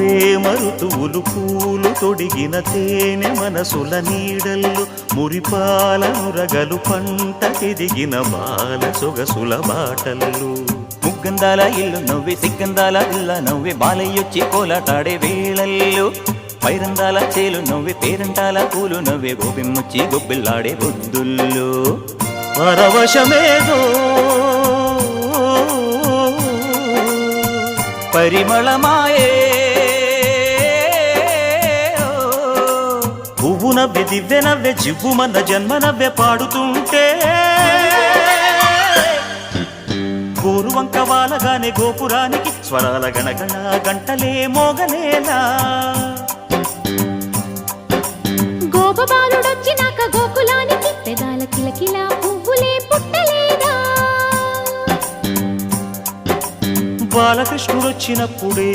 ప్రేమ ఋతువులు పూలు తొడిగిన తేనె మనసుల నీడల్లు మురిపాల నురగలు పంటకెదిగిన బాల సొగసుల బాటల్లు ముగ్గందాల ఇల్లు నవ్వి సిగ్గందాల ఇల్ల నవ్వి బాలయ్యొచ్చి కోలాటాడే వేళల్లో పైరందాల చేలు నవ్వి పేరంటాల పూలు నవ్వే గోపిమ్మొచ్చి గొబ్బిల్లాడే బొద్దుల్లో పరవశమేదో పరిమళమాయే పువ్వు నవ్వె దివ్వె నవ్వె జివ్వుమన్న జన్మ నవ్వె పాడుతుంటే గోరువంక వాలగానే గోపురానికి స్వరాల గణగణ గంటలే మోగనేలా గోపబాలుడొచ్చినాక గోకులానికి పెదాల కిలకిలా పువ్వులే పుట్టలేదా బాలకృష్ణుడొచ్చినప్పుడే